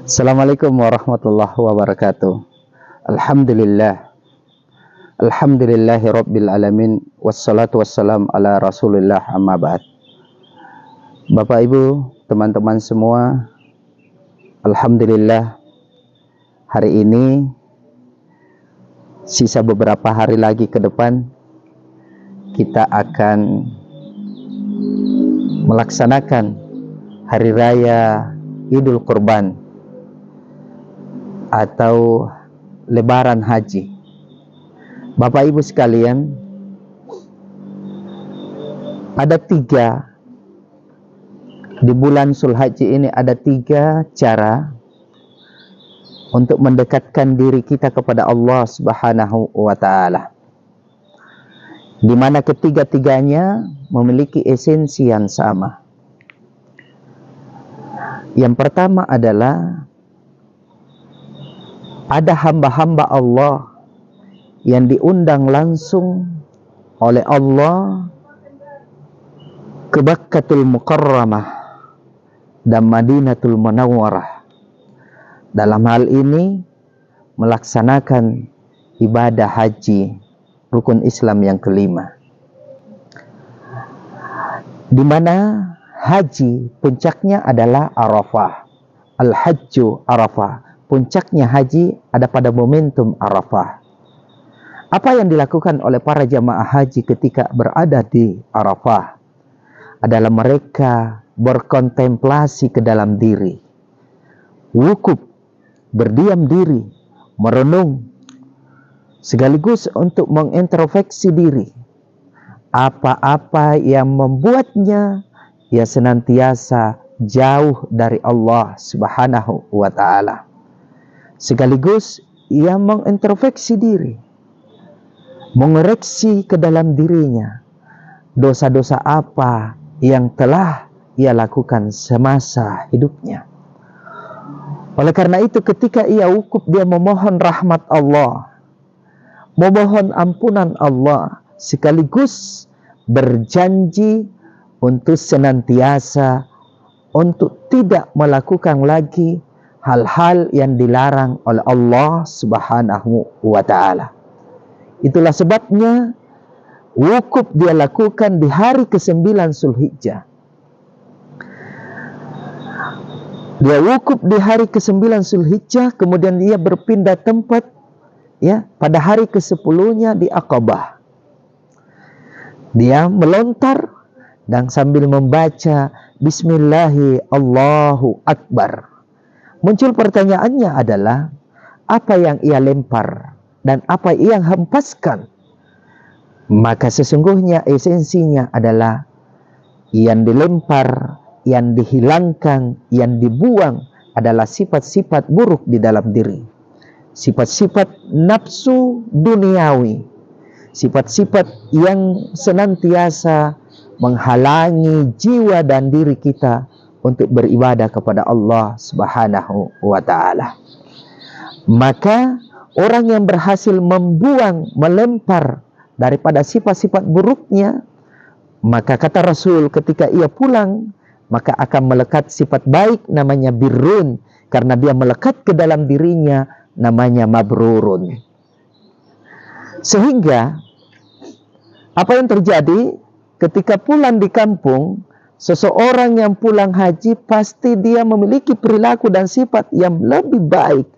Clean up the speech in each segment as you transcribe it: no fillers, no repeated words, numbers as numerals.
Assalamualaikum warahmatullahi wabarakatuh. Alhamdulillah. Alhamdulillahi rabbil alamin. Wassalatu wassalam ala rasulillah amma ba'd. Bapak Ibu, teman-teman semua, Alhamdulillah, hari ini sisa beberapa hari lagi ke depan kita akan melaksanakan hari raya Idul Kurban atau Lebaran Haji. Bapak Ibu sekalian, ada tiga di bulan Zulhijjah ini, ada tiga cara untuk mendekatkan diri kita kepada Allah Subhanahu wa Ta'ala, di mana ketiga-tiganya memiliki esensi yang sama. Yang pertama adalah ada hamba-hamba Allah yang diundang langsung oleh Allah ke Bakkatul Mukarramah dan Madinatul Munawwarah, dalam hal ini melaksanakan ibadah haji, rukun Islam yang kelima, di mana haji puncaknya adalah Arafah. Al-Hajju Arafah, puncaknya haji ada pada momentum Arafah. Apa yang dilakukan oleh para jamaah haji ketika berada di Arafah adalah mereka berkontemplasi ke dalam diri, wukuf, berdiam diri, merenung, sekaligus untuk mengintrospeksi diri. Apa-apa yang membuatnya ia senantiasa jauh dari Allah Subhanahu wa Ta'ala. Sekaligus ia mengintrospeksi diri, mengoreksi ke dalam dirinya dosa-dosa apa yang telah ia lakukan semasa hidupnya. Oleh karena itu, ketika ia wukuf, dia memohon rahmat Allah, memohon ampunan Allah, sekaligus berjanji untuk senantiasa untuk tidak melakukan lagi hal-hal yang dilarang oleh Allah Subhanahu wa Ta'ala. Itulah sebabnya wukuf dia lakukan di hari ke-9 Zulhijjah. Dia wukuf di hari ke-9 Zulhijjah, kemudian dia berpindah tempat pada hari ke-10-nya di Aqabah. Dia melontar dan sambil membaca Bismillahi Allahu Akbar. Muncul pertanyaannya adalah, apa yang ia lempar dan apa yang hempaskan? Maka sesungguhnya esensinya adalah yang dilempar, yang dihilangkan, yang dibuang adalah sifat-sifat buruk di dalam diri. Sifat-sifat nafsu duniawi, sifat-sifat yang senantiasa menghalangi jiwa dan diri kita untuk beribadah kepada Allah Subhanahu wa Ta'ala. Maka orang yang berhasil membuang, melempar daripada sifat-sifat buruknya, maka kata Rasul, ketika ia pulang, maka akan melekat sifat baik namanya birrun, karena dia melekat ke dalam dirinya namanya mabrurun. Sehingga apa yang terjadi ketika pulang di kampung? Seseorang yang pulang haji pasti dia memiliki perilaku dan sifat yang lebih baik.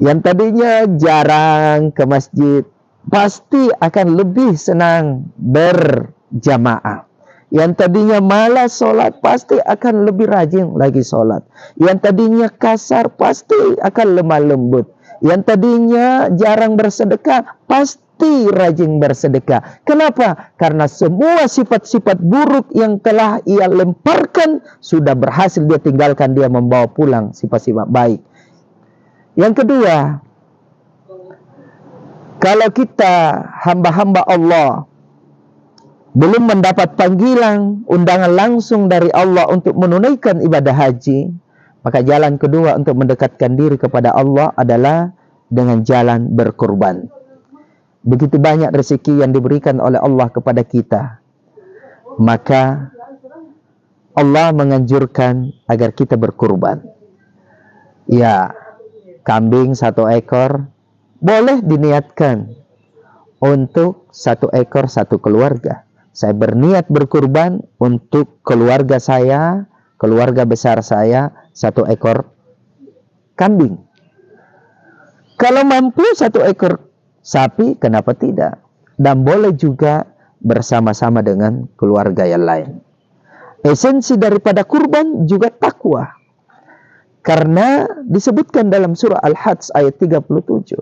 Yang tadinya jarang ke masjid, pasti akan lebih senang berjamaah. Yang tadinya malas sholat, pasti akan lebih rajin lagi sholat. Yang tadinya kasar, pasti akan lemah lembut. Yang tadinya jarang bersedekah, pasti rajin bersedekah. Kenapa? Karena semua sifat-sifat buruk yang telah ia lemparkan sudah berhasil dia tinggalkan, dia membawa pulang sifat-sifat baik. Yang kedua, kalau kita hamba-hamba Allah belum mendapat panggilan, undangan langsung dari Allah untuk menunaikan ibadah haji, maka jalan kedua untuk mendekatkan diri kepada Allah adalah dengan jalan berkurban. Begitu banyak rezeki yang diberikan oleh Allah kepada kita, maka Allah menganjurkan agar kita berkurban. Ya, kambing 1 ekor boleh diniatkan untuk 1 ekor 1 keluarga. Saya berniat berkurban untuk keluarga saya, keluarga besar saya, 1 ekor kambing. Kalau mampu 1 ekor sapi, kenapa tidak? Dan boleh juga bersama-sama dengan keluarga yang lain. Esensi daripada kurban juga takwa. Karena disebutkan dalam surah Al-Hajj ayat 37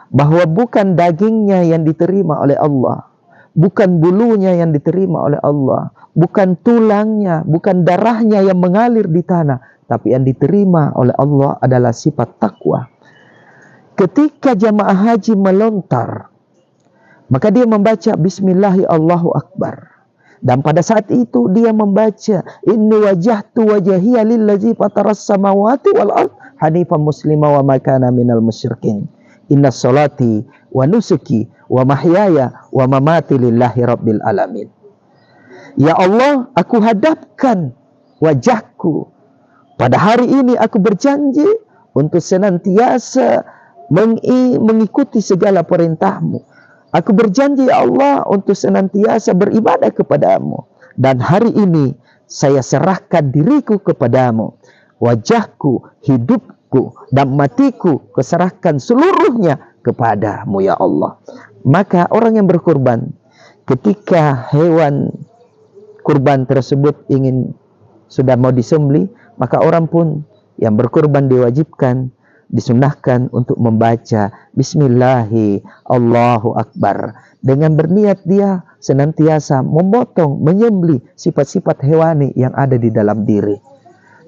bahwa bukan dagingnya yang diterima oleh Allah, bukan bulunya yang diterima oleh Allah, bukan tulangnya, bukan darahnya yang mengalir di tanah, tapi yang diterima oleh Allah adalah sifat takwa. Ketika jamaah haji melontar, maka dia membaca Bismillahi Allahu Akbar. Dan pada saat itu dia membaca Inni wajahtu wajhiya lillazi fataras samawati wal ard hanifan muslima wa ma kana minal musyrikin. Inna salati wa nusuki wa mahyaya wa mamati lillahi rabbil alamin. Ya Allah, aku hadapkan wajahku. Pada hari ini aku berjanji untuk senantiasa mengikuti segala perintahmu. Aku berjanji ya Allah untuk senantiasa beribadah kepadamu. Dan hari ini saya serahkan diriku kepadamu. Wajahku, hidupku, dan matiku kuserahkan seluruhnya kepadamu ya Allah. Maka orang yang berkurban, ketika hewan kurban tersebut sudah mau disembelih, maka orang pun yang berkurban diwajibkan, disunnahkan untuk membaca Bismillahi Allahu Akbar. Dengan berniat dia senantiasa memotong, menyembelih sifat-sifat hewani yang ada di dalam diri.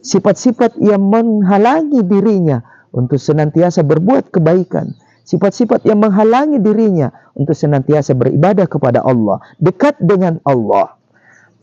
Sifat-sifat yang menghalangi dirinya untuk senantiasa berbuat kebaikan. Sifat-sifat yang menghalangi dirinya untuk senantiasa beribadah kepada Allah, dekat dengan Allah.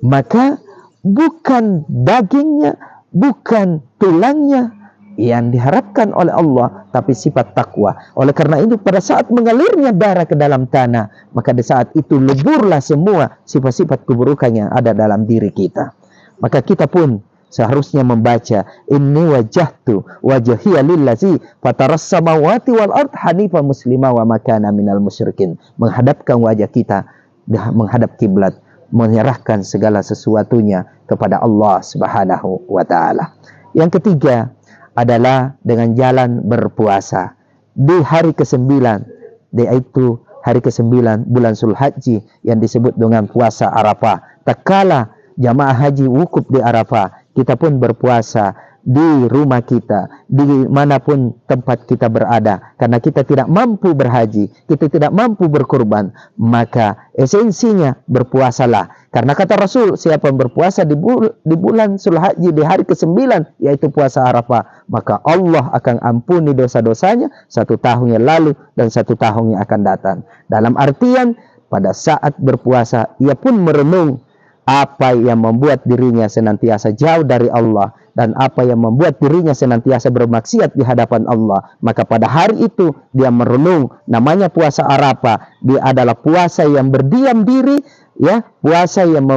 Maka bukan dagingnya, bukan tulangnya yang diharapkan oleh Allah, tapi sifat takwa. Oleh karena itu pada saat mengalirnya darah ke dalam tanah, maka di saat itu leburlah semua sifat-sifat keburukan yang ada dalam diri kita. Maka kita pun seharusnya membaca Inni wajahtu wajhiya lillazi fataras samawati wal ard hanifan muslima wa ma kana minal musyrikin. Menghadapkan wajah kita menghadap kiblat, menyerahkan segala sesuatunya kepada Allah Subhanahu wa taala. Yang ketiga adalah dengan jalan berpuasa di hari ke-9, yaitu hari ke-9 bulan Zulhijjah yang disebut dengan puasa Arafah. Tatkala jamaah haji wukuf di Arafah, kita pun berpuasa di rumah kita, di manapun tempat kita berada, karena kita tidak mampu berhaji, kita tidak mampu berkurban, maka esensinya berpuasalah. Karena kata Rasul, siapa yang berpuasa di bulan Zulhijjah di hari ke-9, yaitu puasa Arafah, maka Allah akan ampuni dosa-dosanya 1 tahun yang lalu dan 1 tahun yang akan datang. Dalam artian, pada saat berpuasa, ia pun merenung apa yang membuat dirinya senantiasa jauh dari Allah dan apa yang membuat dirinya senantiasa bermaksiat di hadapan Allah. Maka pada hari itu dia merenung, namanya puasa Arafah. Dia adalah puasa yang berdiam diri, ya, puasa yang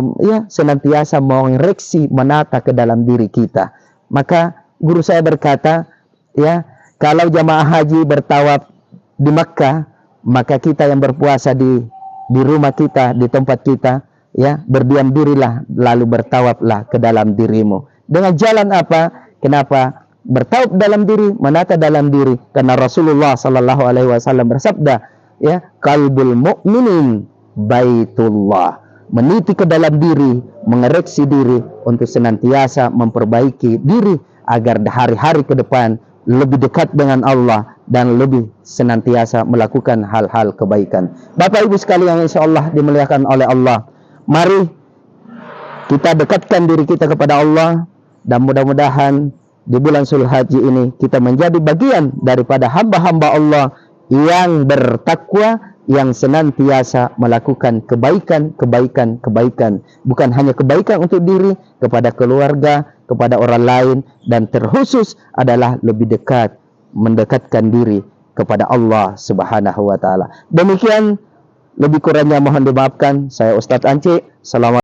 senantiasa mengoreksi, menata ke dalam diri kita. Maka guru saya berkata, ya, kalau jamaah haji bertawaf di Makkah, maka kita yang berpuasa di rumah kita, di tempat kita, ya, berdiam dirilah lalu bertawaflah ke dalam dirimu. Dengan jalan apa? Kenapa? Bertawaf dalam diri, menata dalam diri. Karena Rasulullah sallallahu alaihi wasallam bersabda, ya, qalbul mu'minin baitullah. Meniti ke dalam diri, mengoreksi diri untuk senantiasa memperbaiki diri agar hari-hari ke depan lebih dekat dengan Allah dan lebih senantiasa melakukan hal-hal kebaikan. Bapak Ibu sekalian yang insyaallah dimuliakan oleh Allah, mari kita dekatkan diri kita kepada Allah dan mudah-mudahan di bulan Zulhijjah ini kita menjadi bagian daripada hamba-hamba Allah yang bertakwa, yang senantiasa melakukan kebaikan. Bukan hanya kebaikan untuk diri, kepada keluarga, kepada orang lain, dan terkhusus adalah lebih dekat, mendekatkan diri kepada Allah Subhanahu wa taala. Demikian, lebih kurangnya mohon dimaafkan. Saya Ustadz Anci. Assalamualaikum.